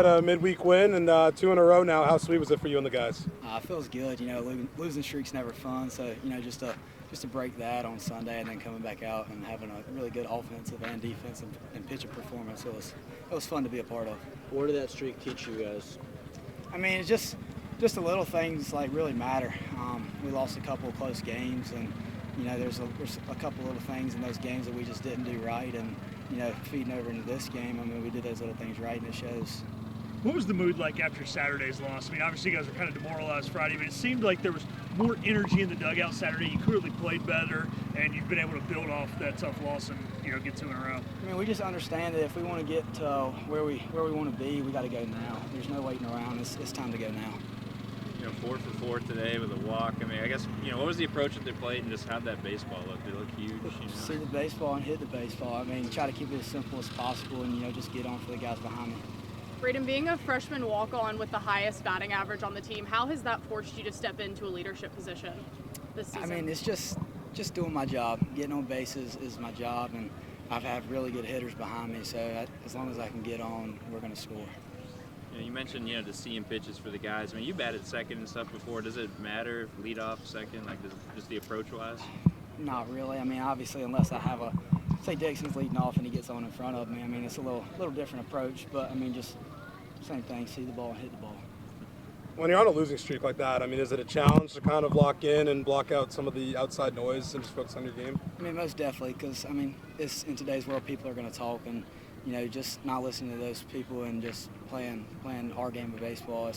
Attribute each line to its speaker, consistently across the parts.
Speaker 1: get a midweek win and 2 in a row now. How sweet was it for you and the guys?
Speaker 2: It feels good. Losing streak's never fun. So, just to break that on Sunday and then coming back out and having a really good offensive and defensive and pitching performance, it was fun to be a part of.
Speaker 3: What did that streak teach you guys?
Speaker 2: I mean, it's just the little things like really matter. We lost a couple of close games, and there's a couple little things in those games that we just didn't do right, and feeding over into this game, I mean, we did those little things right, and it shows.
Speaker 4: What was the mood like after Saturday's loss? I mean, obviously you guys were kind of demoralized Friday, but it seemed like there was more energy in the dugout Saturday. You clearly played better, and you've been able to build off that tough loss and get 2 in a row.
Speaker 2: I mean, we just understand that if we want to get to where we want to be, we got to go now. There's no waiting around. It's time to go now.
Speaker 5: 4 for 4 today with a walk. I mean, I guess, what was the approach at the plate and just how'd that baseball look? Did it look huge?
Speaker 2: See the baseball and hit the baseball. I mean, try to keep it as simple as possible and, just get on for the guys behind me.
Speaker 6: Braden, being a freshman walk-on with the highest batting average on the team, how has that forced you to step into a leadership position this season?
Speaker 2: I mean, it's just doing my job. Getting on bases is my job, and I've had really good hitters behind me, so as long as I can get on, we're going to score.
Speaker 5: You mentioned, the seeing pitches for the guys. I mean, you batted second and stuff before. Does it matter if lead off second, just the approach-wise?
Speaker 2: Not really. I mean, obviously, unless I have say Dixon's leading off and he gets on in front of me. I mean, it's a little different approach, but I mean, just same thing, see the ball and hit the ball.
Speaker 1: When you're on a losing streak like that, I mean, is it a challenge to kind of lock in and block out some of the outside noise and just focus on your game?
Speaker 2: I mean, most definitely, because, I mean, in today's world, people are going to talk, and, just not listening to those people and just playing our game of baseball,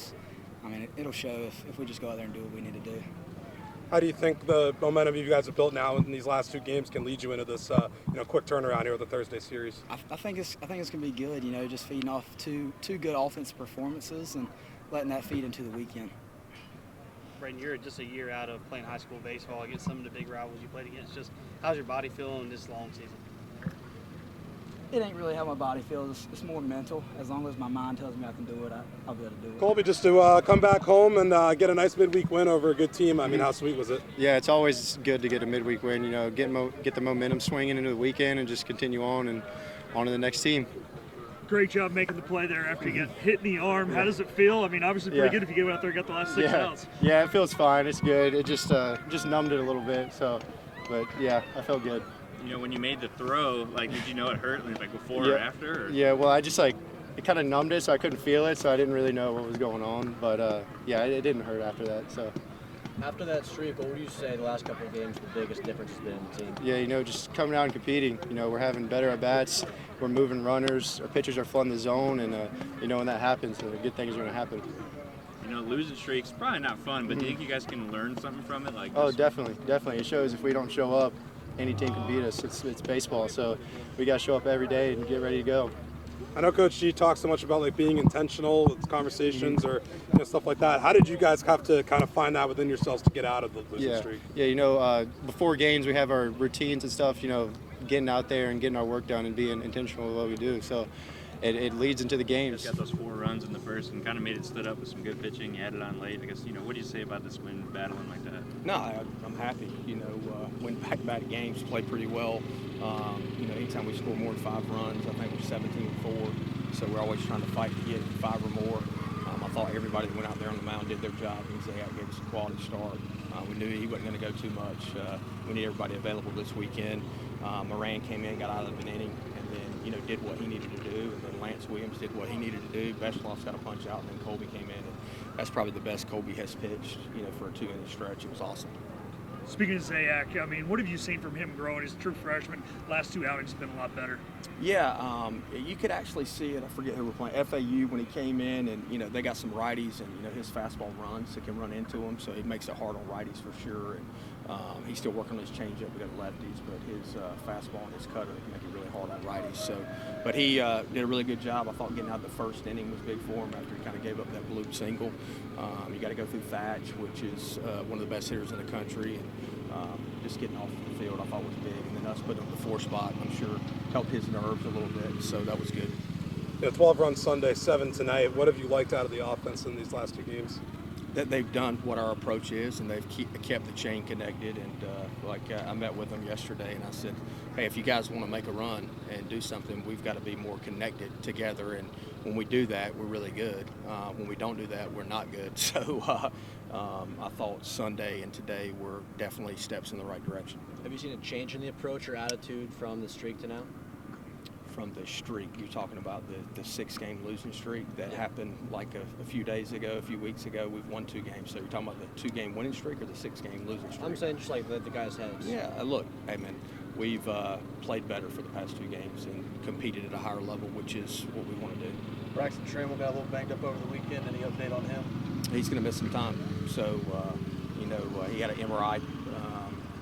Speaker 2: it'll show if we just go out there and do what we need to do.
Speaker 1: How do you think the momentum you guys have built now in these last 2 games can lead you into this, quick turnaround here with the Thursday series?
Speaker 2: I think it's going to be good. Just feeding off two good offensive performances and letting that feed into the weekend.
Speaker 3: Braden, you're just a year out of playing high school baseball against some of the big rivals you played against. Just how's your body feeling this long season?
Speaker 2: It ain't really how my body feels. It's more mental. As long as my mind tells me I can do it, I'll be able to do it.
Speaker 1: Colby, just to come back home and get a nice midweek win over a good team, I mean, how sweet was it?
Speaker 7: Yeah, it's always good to get a midweek win, get the momentum swinging into the weekend and just continue on and on to the next team.
Speaker 4: Great job making the play there after you got hit in the arm. How does it feel? I mean, obviously pretty good if you get out there and got the last 6 outs.
Speaker 7: Yeah, it feels fine. It's good. It just numbed it a little bit. But yeah, I felt good.
Speaker 5: When you made the throw, did you know it hurt, before or after? Or?
Speaker 7: Yeah, well, I just it kind of numbed it, so I couldn't feel it, so I didn't really know what was going on. But it didn't hurt after that. So.
Speaker 3: After that streak, what would you say the last couple of games the biggest difference has been in the team?
Speaker 7: Yeah, just coming out and competing. We're having better at bats. We're moving runners. Our pitchers are flooding the zone, and when that happens, good things are going to happen.
Speaker 5: Losing streaks probably not fun, but do you think you guys can learn something from it?
Speaker 7: Definitely. It shows if we don't show up, any team can beat us. It's baseball, so we got to show up every day and get ready to go.
Speaker 1: I know Coach G talks so much about being intentional with conversations or stuff like that. How did you guys have to kind of find that within yourselves to get out of the losing streak?
Speaker 7: Yeah, before games we have our routines and stuff. Getting out there and getting our work done and being intentional with what we do. So it leads into the games.
Speaker 5: Just got those 4 runs in the first and kind of made it stood up with some good pitching. You added on late. I guess what do you say about this win battling like that?
Speaker 8: No, I'm happy. Win back-to-back games, played pretty well. Anytime we score more than 5 runs, I think we're 17-4. So we're always trying to fight to get 5 or more. I thought everybody that went out there on the mound did their job. Zach gave us a quality start. We knew he wasn't going to go too much. We need everybody available this weekend. Moran came in, got out of the inning, and then did what he needed to do. And then Lance Williams did what he needed to do. Beschloff's got a punch out, and then Colby came in. And that's probably the best Colby has pitched. For a 2-inning stretch, it was awesome.
Speaker 4: Speaking of Zayak, I mean, what have you seen from him growing as a true freshman? Last 2 outings have been a lot better.
Speaker 8: Yeah, you could actually see it. I forget who we're playing, FAU, when he came in, and they got some righties, and his fastball runs, so can run into them, so it makes it hard on righties for sure. And he's still working on his changeup. We got lefties, but his fastball and his cutter can make it really hard on righties. So, but he did a really good job. I thought getting out the first inning was big for him after he kind of gave up that bloop single. You got to go through Thatch, which is one of the best hitters in the country. And just getting off the field, I thought was big. And then us putting him in the 4 spot, I'm sure helped his nerves a little bit. So that was good.
Speaker 1: 12 runs Sunday, 7 tonight. What have you liked out of the offense in these last 2 games?
Speaker 8: that they've done what our approach is, and they've kept the chain connected. And I met with them yesterday, and I said, hey, if you guys want to make a run and do something, we've got to be more connected together. And when we do that, we're really good. When we don't do that, we're not good. So I thought Sunday and today were definitely steps in the right direction.
Speaker 9: Have you seen a change in the approach or attitude from the streak to now?
Speaker 8: From the streak, you're talking about the 6-game losing streak that happened like a few days ago, a few weeks ago. We've won 2 games. So you're talking about the 2-game winning streak or the 6-game losing streak?
Speaker 9: I'm saying just like the guys' heads.
Speaker 8: Yeah, look, hey man, we've played better for the past 2 games and competed at a higher level, which is what we want to do.
Speaker 9: Braxton Trammell got a little banged up over the weekend. Any update on him?
Speaker 8: He's going to miss some time. So, he had an MRI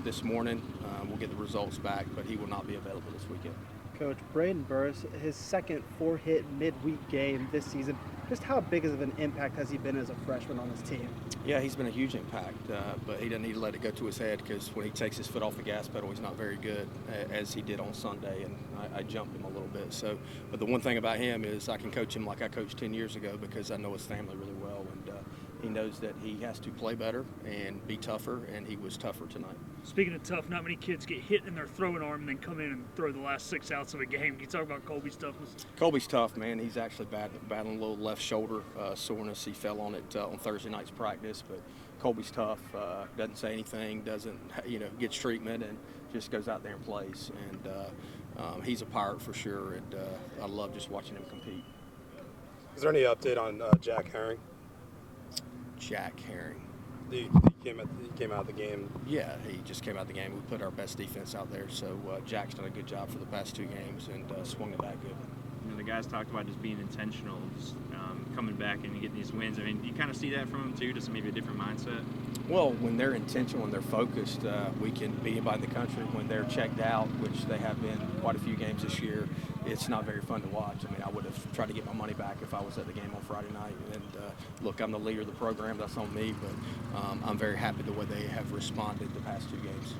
Speaker 8: this morning. We'll get the results back, but he will not be available this weekend.
Speaker 10: Coach, Braden Burress, his second 4-hit midweek game this season. Just how big of an impact has he been as a freshman on this team?
Speaker 8: Yeah, he's been a huge impact, but he doesn't need to let it go to his head, because when he takes his foot off the gas pedal, he's not very good, as he did on Sunday, and I jumped him a little bit. So, but the one thing about him is I can coach him like I coached 10 years ago, because I know his family really well, and he knows that he has to play better and be tougher, and he was tougher tonight.
Speaker 4: Speaking of tough, not many kids get hit in their throwing arm and then come in and throw the last 6 outs of a game. Can you talk about Colby's toughness?
Speaker 8: Colby's tough, man. He's actually battling a little left shoulder soreness. He fell on it on Thursday night's practice, but Colby's tough. Doesn't say anything, doesn't gets treatment, and just goes out there and plays. And he's a pirate for sure, and I love just watching him compete.
Speaker 1: Is there any update on Jack Herring?
Speaker 8: Jack Herring.
Speaker 1: He came out of the game.
Speaker 8: Yeah, he just came out of the game. We put our best defense out there, so Jack's done a good job for the past 2 games and swung it back good.
Speaker 5: The guys talked about just being intentional, just coming back and getting these wins. I mean, do you kind of see that from them too, just maybe a different mindset?
Speaker 8: Well, when they're intentional, when they're focused, we can beat anybody in the country. When they're checked out, which they have been quite a few games this year, it's not very fun to watch. I mean, I would have tried to get my money back if I was at the game on Friday night. And look, I'm the leader of the program. That's on me. But I'm very happy the way they have responded the past 2 games.